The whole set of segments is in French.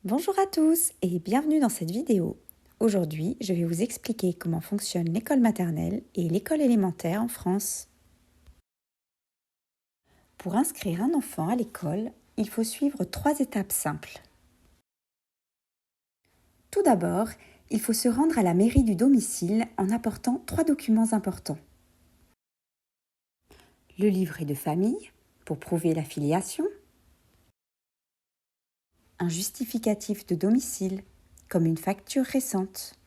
Bonjour à tous et bienvenue dans cette vidéo. Aujourd'hui, je vais vous expliquer comment fonctionne l'école maternelle et l'école élémentaire en France. Pour inscrire un enfant à l'école, il faut suivre 3 étapes simples. Tout d'abord, il faut se rendre à la mairie du domicile en apportant 3 documents importants. Le livret de famille, pour prouver la filiation. Un justificatif de domicile, comme une facture récente.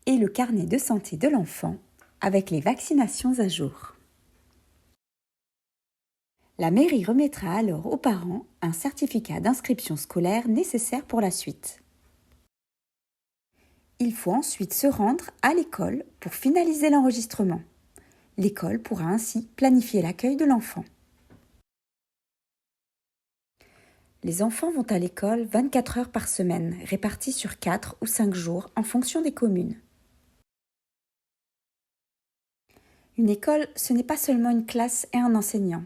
Et le carnet de santé de l'enfant, avec les vaccinations à jour. La mairie remettra alors aux parents un certificat d'inscription scolaire nécessaire pour la suite. Il faut ensuite se rendre à l'école pour finaliser l'enregistrement. L'école pourra ainsi planifier l'accueil de l'enfant. Les enfants vont à l'école 24 heures par semaine, répartis sur 4 ou 5 jours en fonction des communes. Une école, ce n'est pas seulement une classe et un enseignant.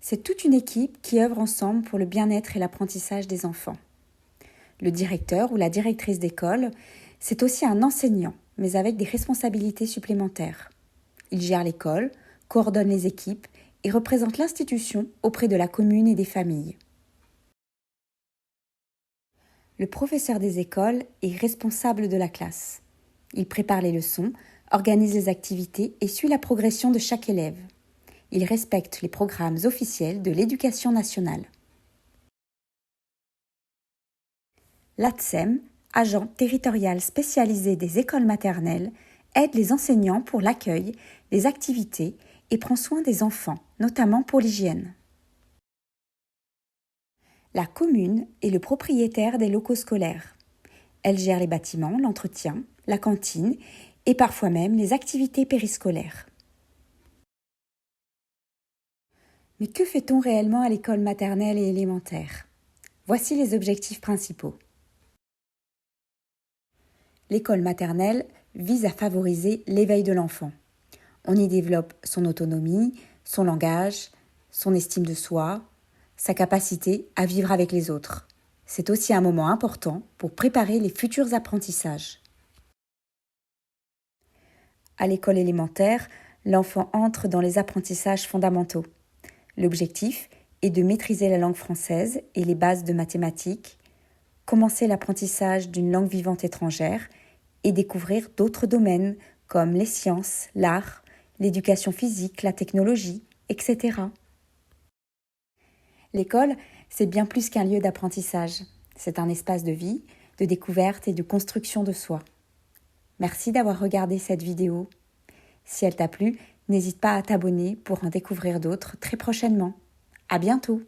C'est toute une équipe qui œuvre ensemble pour le bien-être et l'apprentissage des enfants. Le directeur ou la directrice d'école, c'est aussi un enseignant, mais avec des responsabilités supplémentaires. Il gère l'école, coordonne les équipes et représente l'institution auprès de la commune et des familles. Le professeur des écoles est responsable de la classe. Il prépare les leçons, organise les activités et suit la progression de chaque élève. Il respecte les programmes officiels de l'éducation nationale. L'ATSEM, agent territorial spécialisé des écoles maternelles, aide les enseignants pour l'accueil, les activités et prend soin des enfants, notamment pour l'hygiène. La commune est le propriétaire des locaux scolaires. Elle gère les bâtiments, l'entretien, la cantine et parfois même les activités périscolaires. Mais que fait-on réellement à l'école maternelle et élémentaire ? Voici les objectifs principaux. L'école maternelle vise à favoriser l'éveil de l'enfant. On y développe son autonomie, son langage, son estime de soi, sa capacité à vivre avec les autres. C'est aussi un moment important pour préparer les futurs apprentissages. À l'école élémentaire, l'enfant entre dans les apprentissages fondamentaux. L'objectif est de maîtriser la langue française et les bases de mathématiques, commencer l'apprentissage d'une langue vivante étrangère et découvrir d'autres domaines comme les sciences, l'art, l'éducation physique, la technologie, etc. L'école, c'est bien plus qu'un lieu d'apprentissage. C'est un espace de vie, de découverte et de construction de soi. Merci d'avoir regardé cette vidéo. Si elle t'a plu, n'hésite pas à t'abonner pour en découvrir d'autres très prochainement. À bientôt!